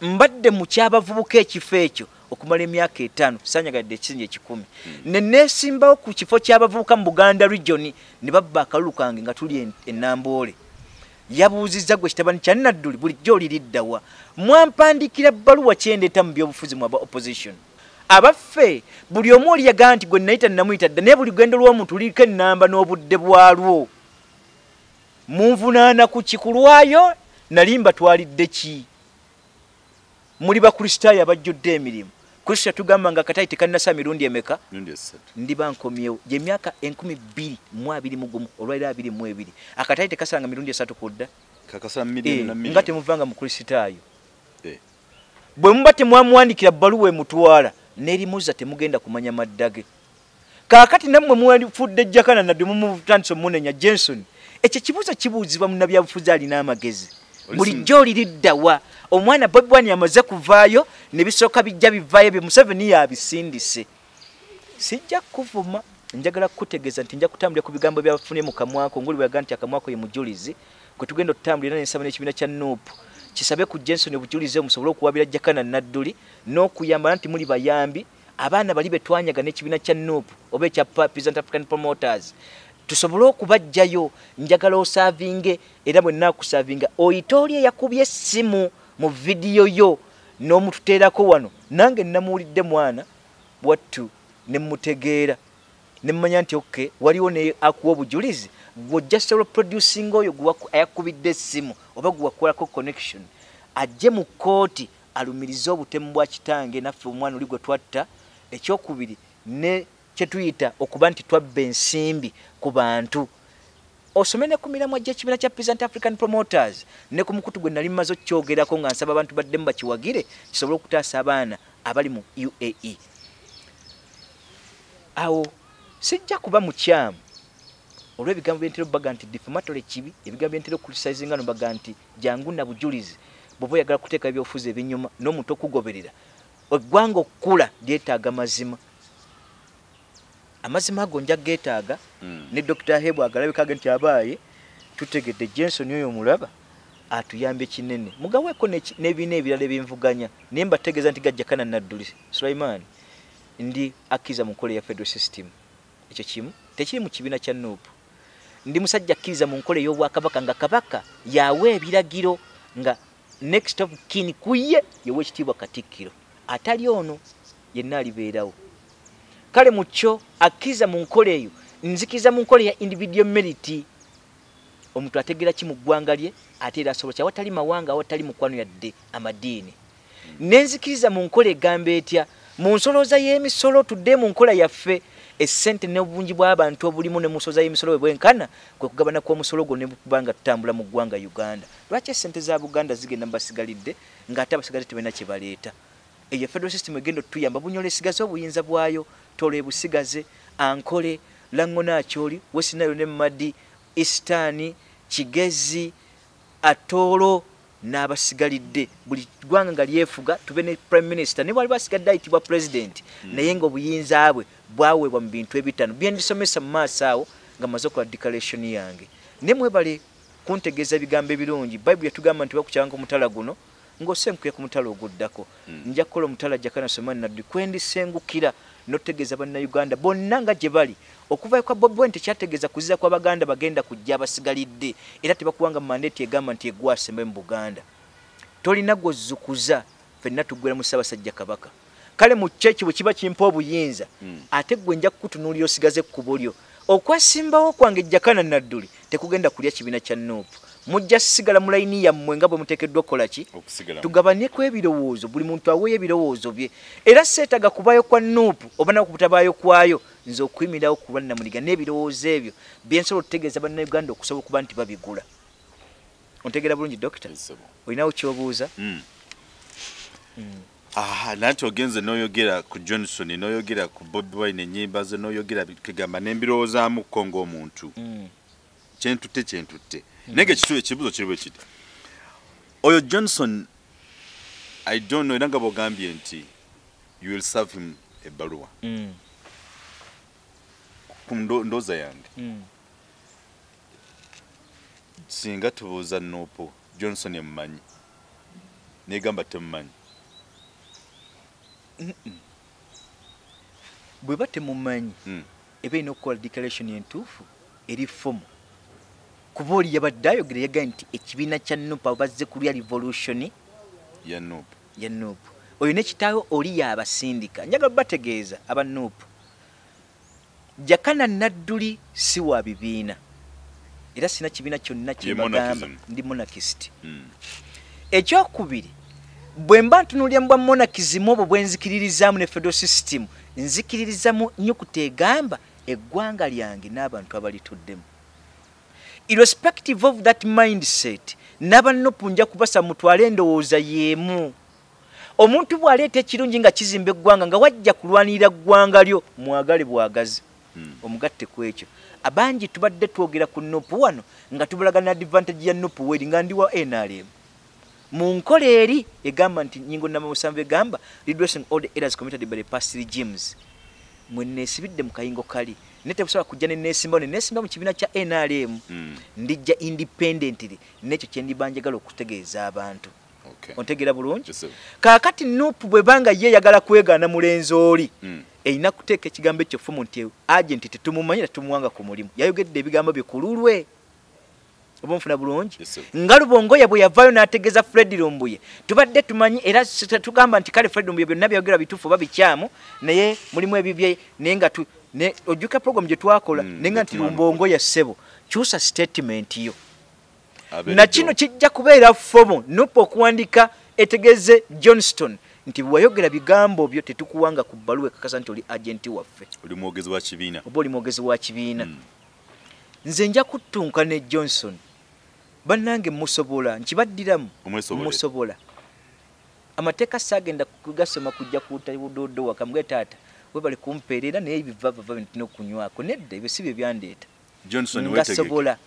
mbadde mu kyabavubuka ekifo ekyo okumala emyaka 5 sanyagadde ekisinja 10 ne neesimbawo ku kifo ky'abavubuka mu Buganda region ne babba akalulu kange nga tuli enamboole yabuuzizza gwe kitabani kya Naduli bulijjo liriddawa mwampandikira bbaluwa kyendeeta mu byobufuzi mu aba opposition abaffe buli omu oli yagaa nti gwe nayita namuyita dda naye buli gendo lw'omuntu luliko ennamba n'obudde bwalwo munvunaana ku kikulwayo nali mbatwalidde ki muli bakristaayo abajjudde emirimu Kristo tugamba nga akatayi tekannasa mirundi emeka ndi bankomyewo gye myaka 2021 olwalira 22 akatayi tekasanga mirundi 3 kudda kakasa milioni na milioni nga temuvanga mu kristaayo bwe muba temwamuwandikira bbaluwa emutwala n'erimuza temugenda kumanya maddage kaakati nammwe mwefudde Jakana Naduli mumutandisa omunenya Jenson ekyo kibuuzo kibuuzibwa munnabyabufuzi alina amagezi bulijjo liriddawa omwana Bobi Wine yamaze kuvaayo ne bisooka bijja bivaayo bye Museveni yabisindise sijja kuvuma njagala kutegeeza nti nja kutambulira ku bigambo byabafunye mu kamwako nguli bwaga nti akamwako ye mujulizi kwe tugenda otutambulira n'ensaba n'ekibiina kya NUP kisabe ku Jenson obujulizi omusobola okuwabira Jakana Naduli n'okuyamba nti muli bayambi abaana bali betwanyaga n'ekibiina kya NUP oba ekya Peasant African Promoters tusobole okubajjayo njagala osavinge era bwe nnakusavinga oyitolye yakubye essimu mu vidiyo yo n'omututeerako wano nange namuwulidde mwana wattu ne mutegeera ne mmanya nti okay waliwo ne akuwa obujulizi gw'ojja sobola producing oyo ayakubidde essimu oba gwakolako connection ajje mu kooti alumirize obutemu bwa kitange naffe omwana oli gwe twatta ekyokubiri ne kyetuyita okuba nti twabba ensimbi ku bantu osome ne ku miramwa gy'ekibiina kya Peasant African Promoters ne ku mukutu gwe nali mmaze okukyogerako nga nsaba abantu baddemu bakiwagire kisobole okutaasa abaana abali mu UAE awo sijja kuba mukyamu olw'ebigambo byentera baga nti defamatory kibi ebigambo byentera criticizinga no baga nti jangu na bujulizi bwoba oyagala kuteeka ebyobufuzi ebinyuma n'omuntu okugoberera eggwanga okukula lyetaaga mazima. Amazima ago nja geetaaga ne Dr. Hebo agalabikage nti abaaye tutegedde Jenson oyo mulaba atuyambye kinene mugaweeko n'ebina ebirala ebinvuganya naye mbategeeza nti Jakana Naduli Sulaiman ndi akkiriza mu nkola ya federal system. Ekyo kimu tekiri mu kibiina kya NUP. Ndi musajja akkiriza mu nkola ey'obwakabaka nga kabaka yawe ebiragiro nga next of kin kuye yewe ekitiibwa Katikkiro atali ono yenna alibeerawo. Kale mucho akkiriza mu nkola eyo nzikiriza mu nkola ya individual merit. Omuntu ategera ki mu ggwanga lye ate era asobola awatali mawanga awatali mukwano yadde amadiini. Nenzikiriza mu nkola egamba etya mu nsolooza y'emisolo tudde mu nkola yaffe essente n'obungi bw'abantu obulimu ne mu nsoloza y'emisolo bwe bwenkana kwe kugabana kw'omusolo gwo ne bukubanga tutambula mu ggwanga Uganda. Lwaki essente za Buganda zigenda mu basigalidde ng'ate abasigalidde tebalina kye baleeta? Eyo federal system egenda otuyamba bunyola esigaze obuyinza bwayo tole busigaze ankole langona akyoli wesinayo ne Madi Istani Kigezi Atolo n'abasigalidde buli ggwanga nga lyefuga tube ne prime minister ne bali basigadde ayitibwa president naye nga obuyinza bwaweebwa mu bintu ebitano byendisomesa mu maaso awo nga maze okola declaration yange ne mwebale kuntegeeza ebigambo ebirungi. Bible yatugamba nti bakukyanga omutala guno ng'osenkuye ku mutala oguddako. Nja kukola omutala Jakana Naduli kwendisengukira n'otegeeza bannayuganda bonna nga gye bali okuva kwa Bobi Wine tekyategeeza kuziza kwa Baganda bagenda kujja abasigalidde era tebakuwanga mandate egamba nti egwasembe mu Buganda. Tolina gwozukuza fenna tugwera mu Ssaabasajja Kabaka. Kale mu chechi bwe kiba kimpa obuyinza ate gwe nja kukutunuulira osigaze ekkubo lyo. Okwesimbawo kwange Jakana Naduli tekugenda kulya kibiina kya NUP. Mujja sigala mu layini yammwe nga bwe muteekeddwa okukola ki? Tugabaneko ebirowoozo buli muntu aweeyo ebirowoozo bye era seetaga kubayo kwa NUP oba nawe kubutabaayo kwayo nze okuyimirawo ku lwannamuliga n'ebirowoozo ebyo byensobola okutegeeza bannayuganda okusobola okuba nti babigula. Ontegeera bulungi Dokita? Olinawo kyobuuza? Nanti ogenze n'oyogera ku Johnson n'oyogera ku Bobi Wine ennyimba ze n'oyogera kigamba n'embirowoozamu ko ng'omuntu kyentutte nenge ekibuzo kiri bwe kiti oyo Johnson I don't know era nga bw'ogambye nti you will serve him ebbaluwa ku ndooza yange singa tubuuza NUP Johnson emumanyi negamba temumanyi bwe batemumanyi eba ina okukola declaration entuufu eri fomu kuba oli yabadde ayogera yaga nti ekibiina kya NUP bazze kulya revolution ya NUP oyo nekitaawe oli yabasindika njagala bategeeza aba NUP Jakana Naduli si wa bibiina era sina kibiina kyonna kyebagamba ndi monarchist. Ekyokubiri bwe mba ntunuulira mu bwa monarchism obwo bwe nzikiririzaamu ne federal system nzikiririzamu nnyukuta egamba eggwanga lyange n'abantu abalituddemu. Irrespective of that mindset naba NUP nja kubasa mutwale endowooza yeemu. Omuntu bw'aleeta ekirungi nga kizimba eggwanga nga wajja kulwanirira ggwanga lyo mwagale bwagazi omugatte ku ekyo. Abangi tubadde twogera ku NUP wano nga tubulagana advantage ya NUP weri nga ndi wa NRM mu nkola eri egamba nti nyingo namba musanvu egamba redressing all the errors committed by the past regimes. Mwe neesibidde mu kayingo kali netebusobola kujja nesimba mu kibiina kya NRM ndijja independently nekyo kyendibanjagala okutegeeza abantu. Ontegeera bulungi? Kaakati NUP bwe banga ye yagala kwegaana mulenzi oli erina kuteeka ekigambo ekyo fomu nti agenti tetumumanyi tetumuwanga ku mulimu yayogedde ebigambo bye ku lulwe oba nfuna bulungi nga Lubongoya bwe yavaayo n'ategeeza Fred Lumbuye tubadde tumanyi era tugamba nti kale Fred Lumbuye byonna byayogera bituufu oba bikyamu naye mulimu ebibye naye nga ojjuka program gye twakola naye nga nti Lumbongoya ssebo kyusa statement yo na kino kijja kubeera fomu NUP okuwandika etegeze Johnston nti bwayogera bigambo byo tetukuwanga ku bbaluwa ekakasa nti oli agenti waffe oli mwogezi wa kibiina oba oli mwogezi wa kibiina. Nze nja kutunka ne Johnson bannange musobola nkibaddiramu musobola amateeka saagenda kugasoma kujja kuwuddoddo waka mbwe taata webale kumpeerera naye ebivavava ntina okunywako nedda ebyo si bye byandeeta Johnson ngasobola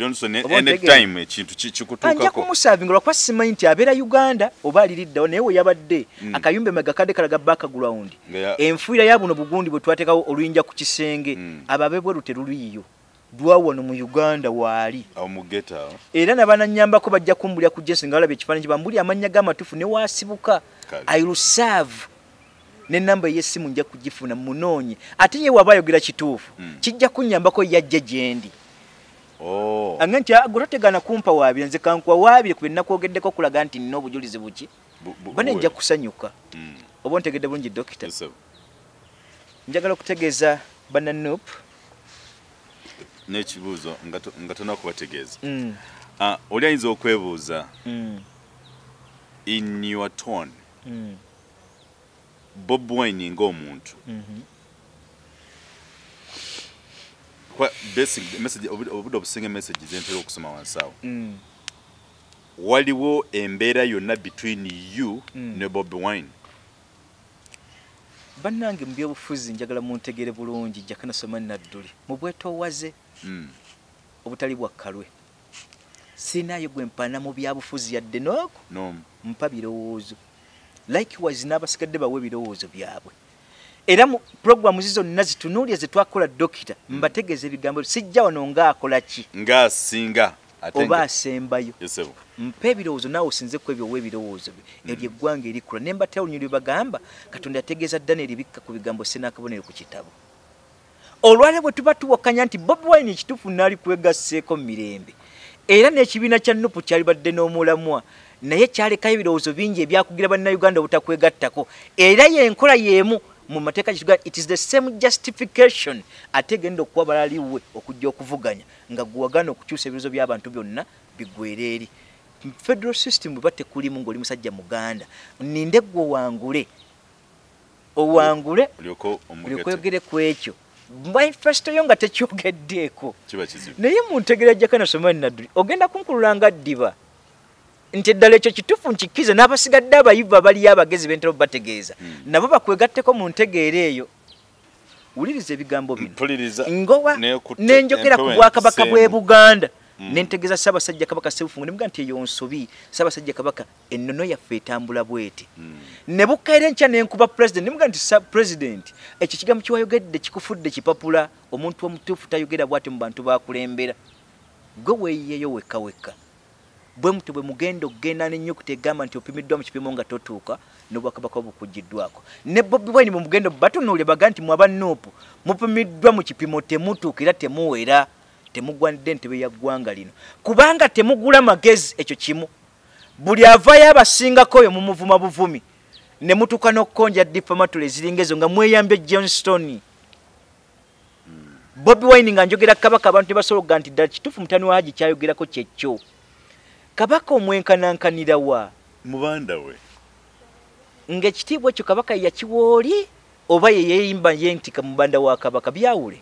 Johnson anytime ekintu kikutuukako anja kumusavinga lwa kwa simanyi nti abeera Uganda oba aliriddawo naye we yabadde akayumbe megakadde kalaga background enfuira ya buno bugundi bwe twatekawo oluyinja ku kisenge ababebwe luteruliyo dwawono mu Uganda waali omugeta era nabananyambako bajja kumbulya ku Jesse ngalabe ekifaananyi bambuli amanya gamatufu ne wasibuka I will serve ne namba yesimu nja kugifuna munoonye ate ye wabayogera kituufu kijja kunyambako yajja gyendi anganti agotegana kumpa waabire nze kankwa waabire ku binakwogeddeko kulaga nti nno obujulizi buki bane nja kusanyuka oba ntegedde bulungi dokita njagala okutegeeza bana NUP n'ekibuuzo nga tonna kubategeeza oli ayinza okwebuuza in your tone Bob Wine ng'omuntu basic message obudo obusinga message zentera okusoma wansawo waliwo embeera yonna between you ne Bob Wine bannange mu byobufuzi njagala muntegere bulungi Jakana Naduli mu bwetoowaze obutali bwa kalwe sinayo gwe mpana mu byabufuzi yadde nooko mpa birowoozo likewise n'abasigadde bawe birowoozo byabwe era mu programu zizo nazitunuulya ze twakola dokita mbategeeza ebigambo sijja wano ng'akola ki ng'asinga oba asembayo mpa ebirowoozo naawe osinze ku ebyo w'ebirowoozo bye eryo eggwanga erikula ne mbatawunyuli bagamba Katonda ategeeza Daniel bikka ku bigambo sinaakabonero ku kitabo olwale bwe tuba tuwakanya nti Bob Wine ekituufu naali kwegasseeko mu mirembe era n'ekibiina kya NUP kyali badde n'omulamwa naye kyalekayo ebirowoozo bingi ebyakugira bannayuganda obutakwegattako era yenkola yeemu mu mateeka kituga it is the same justification ate genda okuba balaliwe okujja okuvuganya nga guwagana okukyusa ebirozo by'abantu byonna bigwere eri federal system bwe batekulimu ng'oli musajja muganda ninde gwe owangule olyokwogere ku ekyo manifesto yo nga tekyogeddeeko naye muntegera Jakana Naduli ogenda kunkulula nga ddiba nti eddala ekyo kituufu nkikize n'abasigadde abayivu baliyo abagezi bentera bategeeza nabo bakwegatteko mu ntegeera eyo wuliriza ebigambo bino ngowa n'enjogera ku bwakabaka bw'e Buganda nentegeeza Ssaabasajja Kabaka Ssebufungo ne muga nti eyo nsobi Ssaabasajja Kabaka ennono yaffe etambula bwete ne bukaire enkya n'enkuba president ne muga nti president ekyo kigambo kiwayogedde kikufudde kipapula omuntu omutuufu tayogera bw'ate mu bantu bakulembera gwe weeyiyeyo wekka bwe mutu bwe mugenda okugenda n'ennyukuta egamba nti opimiddwa mu kipimo nga totuuka n'obwakabaka obukugiddwako ne Bobi Wine mu mugendo batunuulye baga nti mwaba NUP mupimiddwa mu kipimo temutuuka era temuwera temugwanidde ntebe ya ggwanga lino kubanga temugula magezi ekyo kimu buli avaayo abasingako oyo mu muvuma buvumi ne mutuuka n'okkonja diplomatule eziringa ezo nga mweyambye Johnston Bobi Wine nga njogera kabaka abantu tebasobola okuga nti ddala kituufu mutani wa Haji kyayogerako kyekyo kabaka omwenkanankanira wa mubanda we ng'ekitiibwa ekyo kabaka yakiwooli oba yeyeyimba yentika mubanda wa kabaka byawule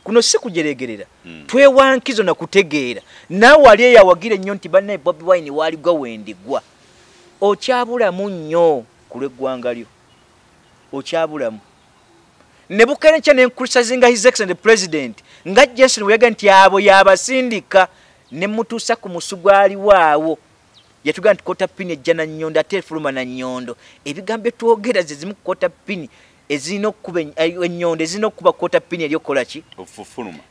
kuno si kujeregerera twewankizo na kutegeera naawe wali eyawagira ennyo nti bannaye Bobi Wine waaligwa wendigwa okyabulamu nnyo ku lw'eggwanga lyo okyabulamu ne bukeere nkya n'enkulisazinga his excellent president nga Jason weyaga nti abo yabasindika ne mutuusa ku musu gwaliwaawo yatugaa nti kota pini ejja na nnyondo ate efuluma na nnyondo ebigambo etwogera ze zimu kota pini ezina okuba ennyondo ezina okuba kota pini eryokola ki ofufuluma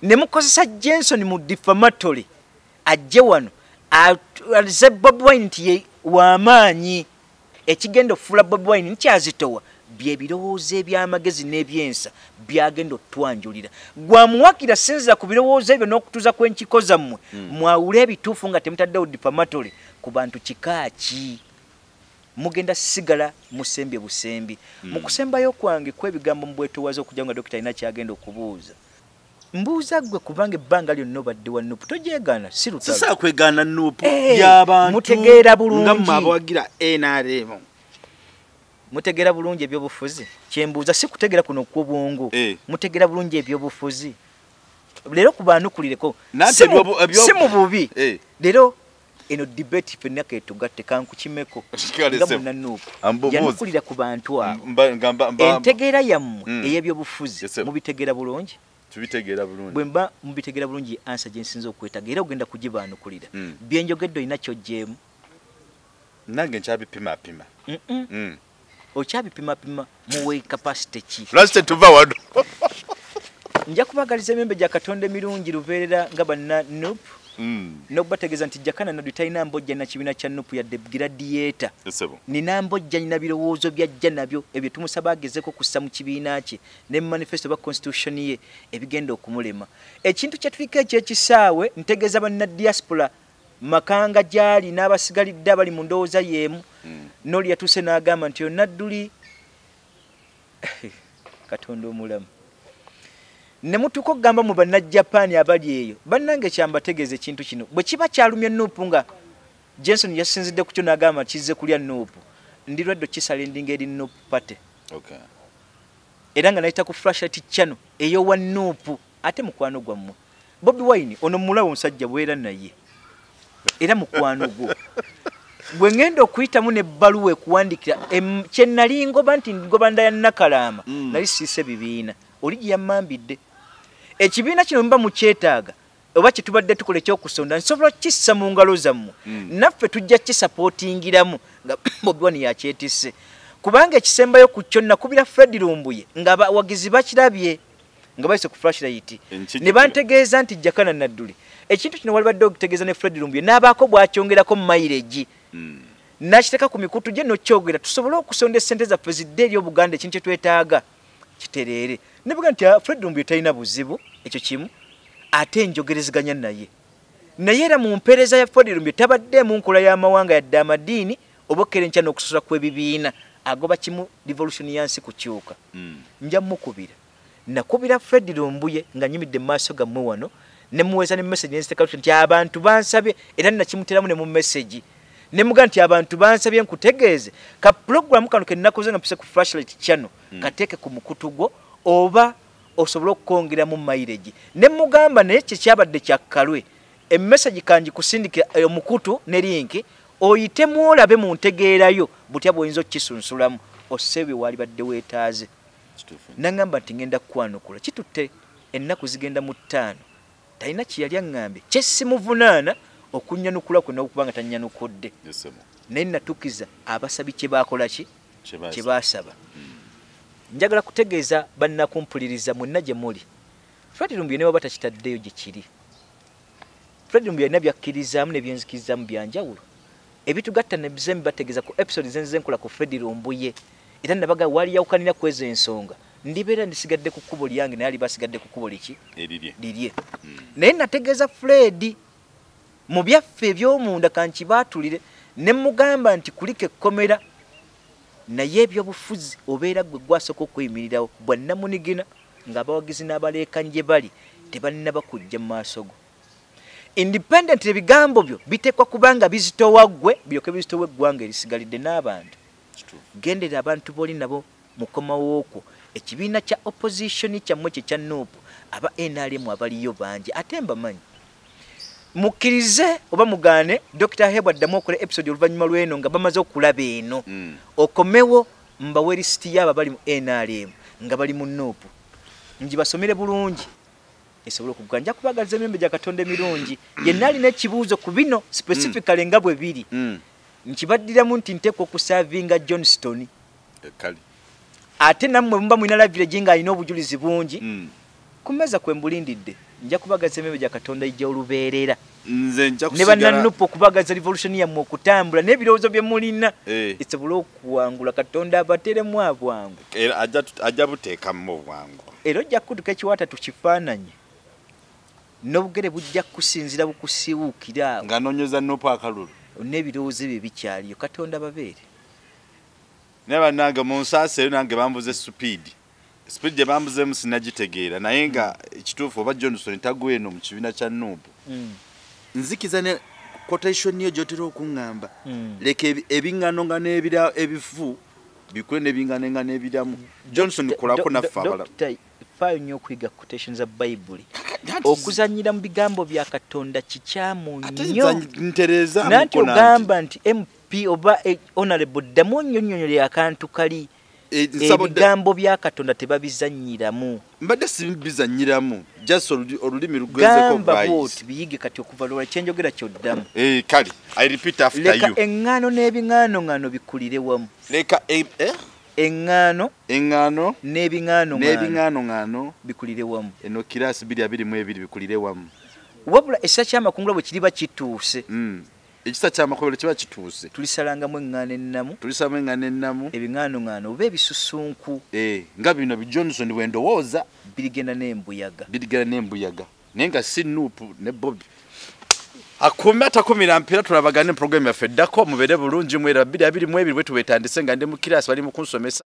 ne mukozesa Jenson mu defamatory ajje wano alize Bobi Wine nti ye w'amaanyi ekigenda okufuula Bobi Wine nkyazitowa byebirowoozo eby'amagezi n'ebyensa byagenda otwanjulira gwamuwakira sinzira ku birowoozo ebyo n'okutuuza kw'enkiko zammwe mwawule ebituufu nga temutaddewo defamatory ku bantu kikaaki mugenda sigala musembye busembi mu kusembayo kwange kw'ebigambo mu bwetoowaze okujja nga dokita alina kyagenda okubuuza mbuuza gwe kubanga ebbanga lyonna obadde wa NUP tojeegaana si lutalo sasa kwegaana NUP y'abantu mutegeera bulungi nga mwabawagira NRM mutegeera bulungi ebyobufuzi kyembuuza si kutegeera kuno kw'obwongo mutegeera bulungi ebyobufuzi leero kubanukulireko si mu bubi leero eno debate fenna ketugatte kankukimeko nga muna NUP yanukulira ku bantu abo entegeera yammwe ey'ebyobufuzi mubitegeera bulungi tubitegeera bulungi bwemba mbitegeera bulungi answer gye nsinza okwetaga era ogenda kugibaanukulira byenjogedde olina kyojjeemu nange nkyabipima okyabipimapima muwe capacity ki last tuva wano nja kubagaliza emembe gya Katonda emirungi lubeerera nga banna NUP n'okubategeeza nti Jakana Naduli talina mbojja na kibiina kya NUP yadde graduate nina mbojja nina birowoozo byajja nabyo ebyo tumusaba agezeko kussa mu kibiina kye ne manifesto ba constitution ye ebigenda okumulema ekintu kye tuliko ekyekisaawe ntegeeza banna diaspora makanga gyali n'abasigalidde abali mu ndowooza yeemu n'oli yatuuse n'agamba nti Naduli Katonda omulamu ne mutuko gamba mu banna Japan abali eyo bannange kyambategeeza ekintu kino bwe kiba kyalumye NUP nga Jenson yasinzidde ku kyo n'agamba kizze kulya NUP ndi lwaddo kisala endinga eri NUP party era nga nayita ku flashlight channel eyo wa NUP ate mukwano gwammwe Bobi Wine ono mulawo omusajja bwera naye era mukwano gwo bwe ngenda okuyitamu n'ebbaluwa ekuwandikira kye nali ngoba nti ngobanda ya Nakalama nali siise bibiina oli gye yammambidde ekibiina kino mba mukyetaaga oba kitubadde tukola ekyokusonda nsobola kissa mu ngalo zammwe naffe tujja kisapootingiramu nga Bobi Wine yakyetisse kubanga ekisembayo ku kyo nakubira Fred Lumbuye nga abawagizi bakirabye nga bayise ku flashlight ne bantegeeza nti Jakana Naduli ekintu kino wali badde okutegeeza ne Fred Lumbuye n'abaako bwakyongerako mu mileage nakiteka ku mikutu gye nokyogera tusobole okusonda essente zaffe zidde eri Obuganda ekintu kye twetaaga kitereere nebuga nti Fred Lumbuye talina buzibu ekyo kimu ate njogerezeganya naye era mu mpeereza ya Fred Lumbuye tabadde mu nkola y'amawanga yadde amadiini obokere enkya n'okusosa kw'ebibiina agoba kimu revolution yansi kukyuka nja mukubira nakubira Fred Lumbuye nga nyimidde mu maaso gammwe wano ne muweza ne message n'ensiteka nti abantu bansabye era nakimuteramu ne mu message ne muga nti abantu bansabye nkutegeeze ka program kano ke nakoze nga mpise ku flashlight channel kateeke ku mukutu gwo oba osobola okukongera mu mileage ne mugamba naye kye kyabadde kyakkalwe emmessage kanji kusindika omukutu ne link oyitemu olabe mu ntegeerayo butya bw'oyinza okukisunsulamu osebye wali badde weetaaze nangamba nti ngenda kukwanukula kitutte ennaku zigenda mu 5 talina kiyali aŋŋambye kyesimuvunaana okunnyanukula kwe n'okubanga tannyanukudde naye natukiza abasabi kye baakola ki kye baasaba njagala kutegeeza bannakumpuliriza mwenna gye muli Fred Lumbuye ne waba takitaddeyo gye kiri Fred Lumbuye alina byakkirizaamu ne byenzikirizamu byanjawulo ebitugatta ne bizembe bategeeza ku episode zenze nkola ku Fred Lumbuye era nabaga wali yawukanira ku ezo ensonga ndibeera ndisigadde ku kkubo lyange naye ali basigadde ku kkubo liki lirye naye nategeeza Fred mu byaffe eby'omunda kankibaatulire ne mugamba nti kulika ekkomera naye ebyobufuzi obeera gwe gwasooka okweyimirirawo bwannamunigina ng'abawagizi n'abaleekanye gye bali tebannaba kujja mu maaso go independent ebigambo byo biteekwa kubanga bizitowa ggwe byoke bizitowa eggwanga erisigalidde n'abantu gendera abantu b'oli nabo mukomawo okwo ekibiina kya opposition kyammwe kye kya NUP aba NRM abaliyo bangi ate mbamanyi mukkirize oba mugaane Dr. Hebwa addamu okola episode oluvannyuma lw'eno nga bamaze okulaba eno okomewo mbawe lisiti y'abo bali mu NRM nga bali mu NUP ngibasomere bulungi esobola okuganja kubagaliza emyembe gya Katonda emirungi yenna alina ekibuuzo ku bino specifically nga bwe biri nkibaddiramu nti nteekwa okusavinga Johnston ate nammwe muba mulina lavire nga alina obujulizi bungi ku mmeeza kwe mbulindidde nja kubagaliza emyembe gya Katonda ijja olubeerera ne bannaNUP okubagaliza revolution yammwe okutambula n'ebirowoozo bye mulina esobole okuwangula Katonda abateremu abwangu ajja buteekamu obwangu era ojja kutuka ekiwaata tukifaananye n'obugere bujja kusinzira bukusiwuukira nga nonyeza NUP akalulu n'ebirowoozo bye bikyaliyo Katonda babeere ne bannange mu nsaasa eyo nange bambuze speed gye bambuzeemu sinagitegeera naye nga ekituufu oba Johnson tagwa eno mu kibiina kya NUP nzikiza ne quotation yo gy'otera okuŋŋamba leka ebiŋŋano nga n'ebira ebifu bikwe n'ebiŋŋano nga n'ebiramu Johnson kulako naffe abala faayo nnyo okuyiga quotation za Bayibuli okuzanyira mu bigambo bya Katonda kikyamu nnyo nanti ogamba nti MP oba honorable ddamu onnyonnyonnyole akantu kali ebigambo bya Katonda tebabizanyiramu mbadde simbizanyiramu just olulimi lugwezeko vice biyige kati okuva lwa kyenjogera kyoddamu kali I repeat after leka you engano n'ebiŋŋaano bikulire wamu leka engano n'ebiŋŋaano bikulire wamu eno kirasi 222 bikulire wamu wabula ekisa ky'amakungula bwe kiriba kituuse ekisa ky'amakungula kiba kituuse tulisalangamu engano ennamu ebiŋŋaano oba ebisusunku nga bino bi Johnson wendowooza birigenda n'embuyaga naye nga si NUP ne Bobby akume atakumira mpira tulabagane program yaffe ddako mubere bulungi mwera 222 bwe tuwetandise nga ndi mu kirasi bali mu kunsomesa